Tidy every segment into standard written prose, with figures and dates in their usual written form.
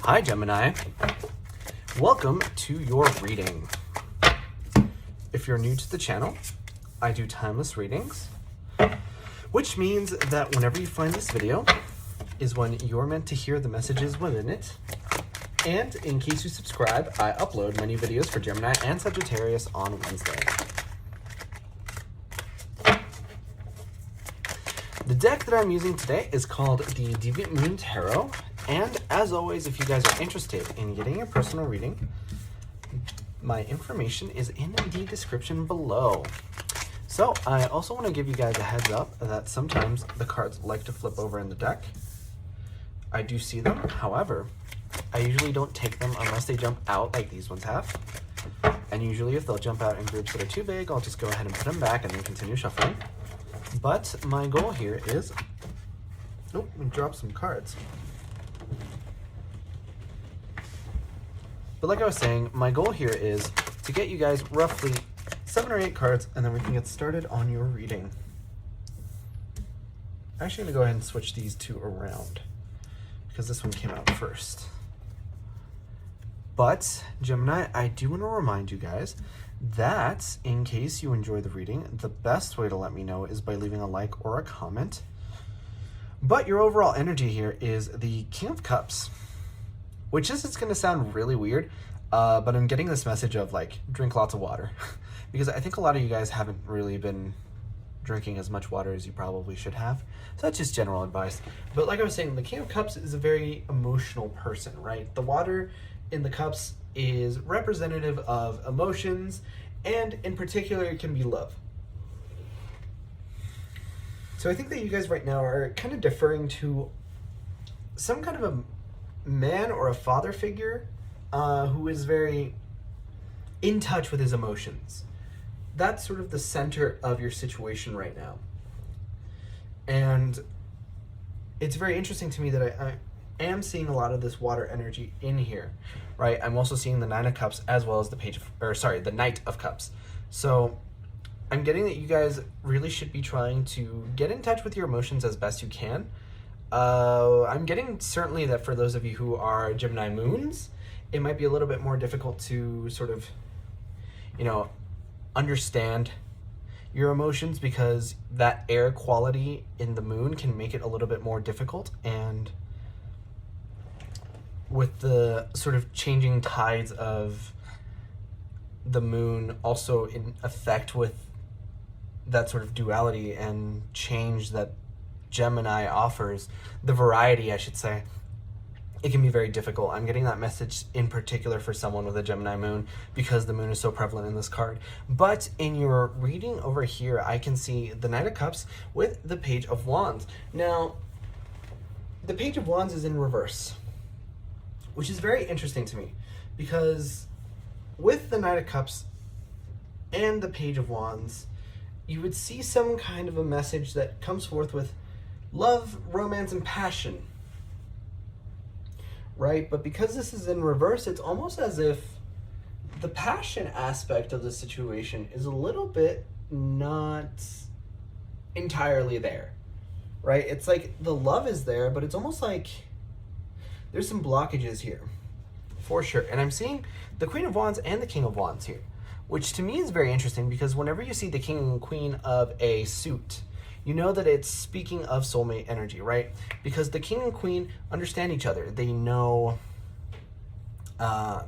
Hi, Gemini. Welcome to your reading. If you're new to the channel, I do timeless readings, which means that whenever you find this video is when you're meant to hear the messages within it. And in case you subscribe, I upload many videos for Gemini and Sagittarius on Wednesday. The deck that I'm using today is called the Deviant Moon Tarot. And as always, if you guys are interested in getting a personal reading, my information is in the description below. So I also want to give you guys a heads up that sometimes the cards like to flip over in the deck. I do see them. However, I usually don't take them unless they jump out like these ones have. And usually if they'll jump out in groups that are too big, I'll just go ahead and put them back and then continue shuffling. But my goal here is, oh, we dropped some cards. But like I was saying, my goal here is to get you guys roughly 7 or 8 cards, and then we can get started on your reading. I'm actually going to go ahead and switch these two around because this one came out first. But Gemini, I do want to remind you guys that in case you enjoy the reading, the best way to let me know is by leaving a like or a comment. But your overall energy here is the King of Cups, which is, it's going to sound really weird, but I'm getting this message of like, drink lots of water. Because I think a lot of you guys haven't really been drinking as much water as you probably should have. So that's just general advice. But like I was saying, the King of Cups is a very emotional person, right? The water in the cups is representative of emotions, and in particular, it can be love. So I think that you guys right now are kind of deferring to some kind of a man or a father figure who is very in touch with his emotions. That's sort of the center of your situation right now. And it's very interesting to me that I am seeing a lot of this water energy in here, right? I'm also seeing the Nine of Cups as well as the Knight of Cups. So I'm getting that you guys really should be trying to get in touch with your emotions as best you can. I'm getting certainly that for those of you who are Gemini moons, it might be a little bit more difficult to sort of, understand your emotions because that air quality in the moon can make it a little bit more difficult. And with the sort of changing tides of the moon also in effect with that sort of duality and change that Gemini offers, the variety, I should say, it can be very difficult. I'm getting that message in particular for someone with a Gemini moon because the moon is so prevalent in this card. But in your reading over here, I can see the Knight of Cups with the Page of Wands. Now, the Page of Wands is in reverse, which is very interesting to me because with the Knight of Cups and the Page of Wands, you would see some kind of a message that comes forth with love, romance, and passion, right? But because this is in reverse, it's almost as if the passion aspect of the situation is a little bit not entirely there, right? It's like the love is there, but it's almost like there's some blockages here, for sure. And I'm seeing the Queen of Wands and the King of Wands here, which to me is very interesting because whenever you see the King and Queen of a suit, you know that it's speaking of soulmate energy, right? Because the King and Queen understand each other. They know,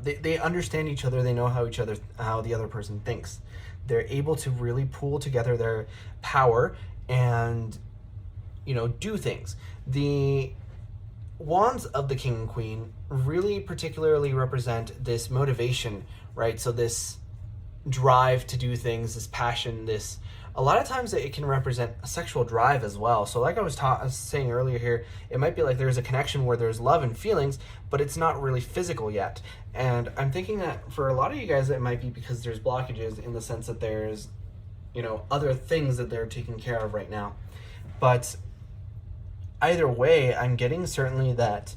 they understand each other. They know how the other person thinks. They're able to really pool together their power and, do things. The Wands of the King and Queen really particularly represent this motivation, right? So this drive to do things, this passion, a lot of times it can represent a sexual drive as well. So like I was saying earlier here, it might be like there's a connection where there's love and feelings, but it's not really physical yet. And I'm thinking that for a lot of you guys, it might be because there's blockages in the sense that there's, other things that they're taking care of right now. But either way, I'm getting certainly that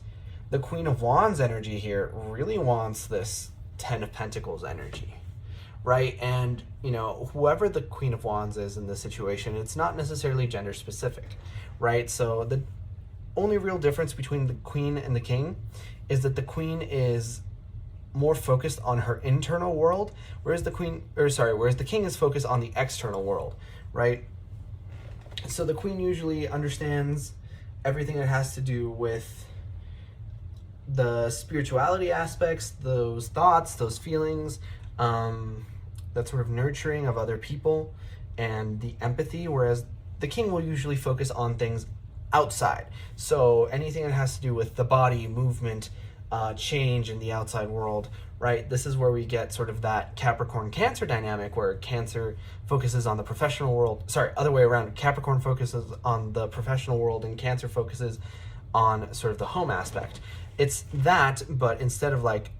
the Queen of Wands energy here really wants this Ten of Pentacles energy, right? And, whoever the Queen of Wands is in this situation, it's not necessarily gender specific, right? So only real difference between the Queen and the King is that the Queen is more focused on her internal world, whereas the King is focused on the external world, right? So the Queen usually understands everything that has to do with the spirituality aspects, those thoughts, those feelings, that sort of nurturing of other people, and the empathy, whereas the King will usually focus on things outside. So anything that has to do with the body, movement, change in the outside world, right? This is where we get sort of that Capricorn-Cancer dynamic, where Cancer focuses on the professional world. Sorry, other way around. Capricorn focuses on the professional world, and Cancer focuses on sort of the home aspect. It's that, but instead of like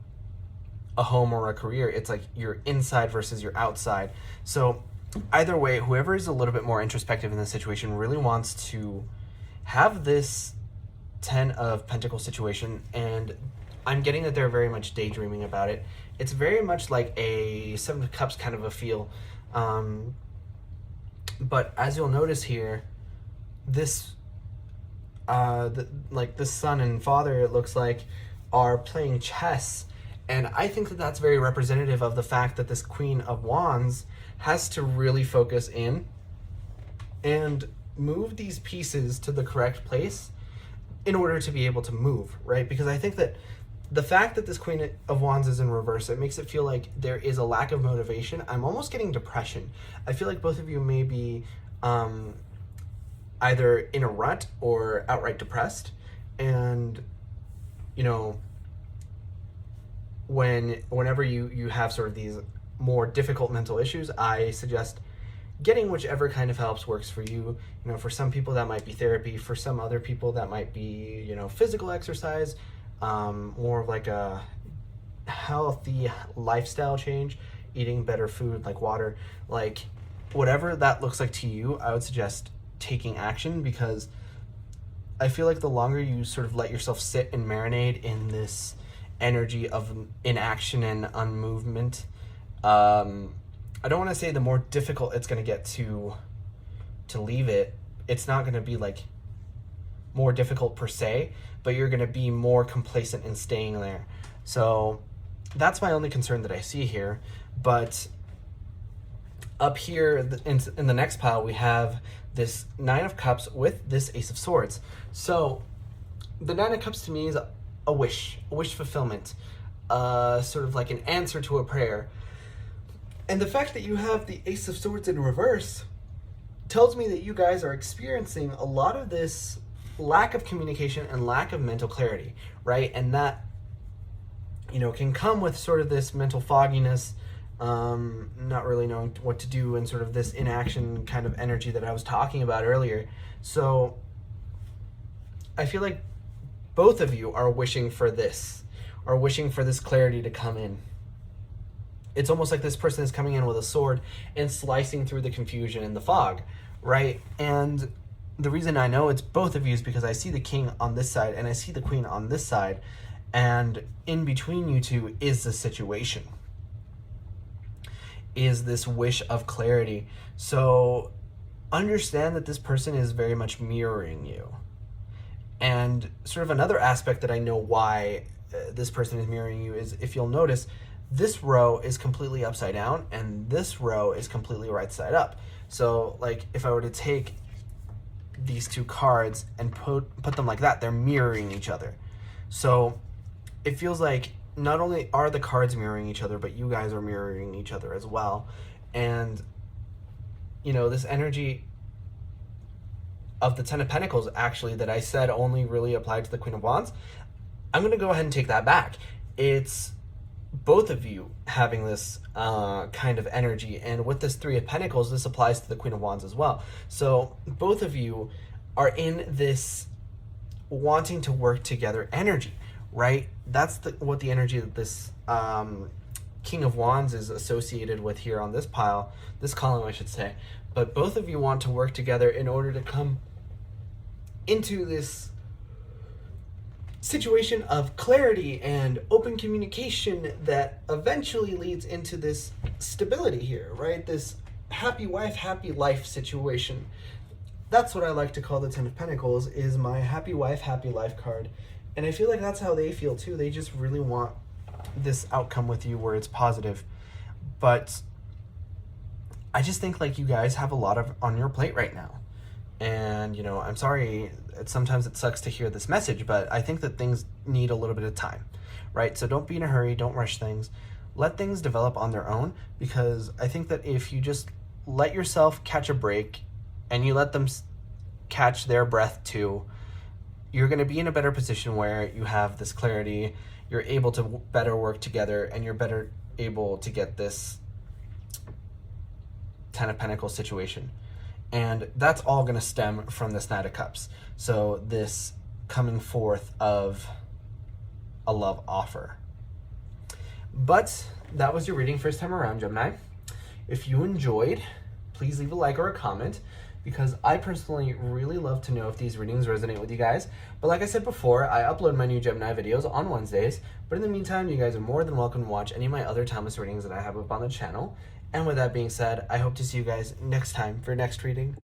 a home or a career, it's like your inside versus your outside. So either way, whoever is a little bit more introspective in this situation really wants to have this 10 of Pentacles situation, and I'm getting that they're very much daydreaming about it. It's very much like a 7 of Cups kind of a feel. But as you'll notice here, this the son and father, it looks like, are playing chess, and I think that that's very representative of the fact that this Queen of Wands has to really focus in and move these pieces to the correct place in order to be able to move, right? Because I think that the fact that this Queen of Wands is in reverse, it makes it feel like there is a lack of motivation. I'm almost getting depression. I feel like both of you may be either in a rut or outright depressed. And, you know, whenever you have sort of these more difficult mental issues, I suggest getting whichever kind of helps works for you. You know, for some people that might be therapy. For some other people that might be, you know, physical exercise, more of like a healthy lifestyle change, eating better food like water, like whatever that looks like to you. I would suggest taking action, because I feel like the longer you sort of let yourself sit and marinate in this energy of inaction and unmovement, I don't want to say the more difficult it's going to get to leave it. It's not going to be like more difficult per se, but you're going to be more complacent in staying there. So that's my only concern that I see here. But up here in the next pile, we have this 9 of Cups with this Ace of Swords. So the 9 of Cups to me is a wish fulfillment, sort of like an answer to a prayer. And the fact that you have the Ace of Swords in reverse tells me that you guys are experiencing a lot of this lack of communication and lack of mental clarity, right? And that, you know, can come with sort of this mental fogginess, not really knowing what to do, and sort of this inaction kind of energy that I was talking about earlier. So I feel like both of you are wishing for this clarity to come in. It's almost like this person is coming in with a sword and slicing through the confusion and the fog, right? And the reason I know it's both of you is because I see the King on this side and I see the Queen on this side, and in between you two is the situation, is this wish of clarity. So understand that this person is very much mirroring you. And sort of another aspect that I know why this person is mirroring you is, if you'll notice, this row is completely upside down and this row is completely right side up. So like if I were to take these two cards and put them like that, they're mirroring each other. So it feels like not only are the cards mirroring each other, but you guys are mirroring each other as well. And, you know, this energy of the 10 of Pentacles, actually, that I said only really applied to the Queen of Wands, I'm going to go ahead and take that back. It's both of you having this kind of energy. And with this 3 of Pentacles, this applies to the Queen of Wands as well. So both of you are in this wanting to work together energy, right? That's what the energy that this King of Wands is associated with here on this pile, this column, I should say. But both of you want to work together in order to come into this situation of clarity and open communication that eventually leads into this stability here, right? This happy wife, happy life situation. that's what I like to call the Ten of Pentacles, is my happy wife, happy life card. And I feel like that's how they feel too. They just really want this outcome with you where it's positive. But I just think like you guys have a lot of on your plate right now. And, you know, I'm sorry, sometimes it sucks to hear this message, but I think that things need a little bit of time, right? So don't be in a hurry, don't rush things. Let things develop on their own, because I think that if you just let yourself catch a break and you let them catch their breath too, you're going to be in a better position where you have this clarity, you're able to better work together, and you're better able to get this Ten of Pentacles situation. And that's all going to stem from this Knight of Cups. So this coming forth of a love offer. But that was your reading first time around, Gemini. If you enjoyed, please leave a like or a comment, because I personally really love to know if these readings resonate with you guys. But like I said before, I upload my new Gemini videos on Wednesdays. But in the meantime, you guys are more than welcome to watch any of my other timeless readings that I have up on the channel. And with that being said, I hope to see you guys next time for next reading.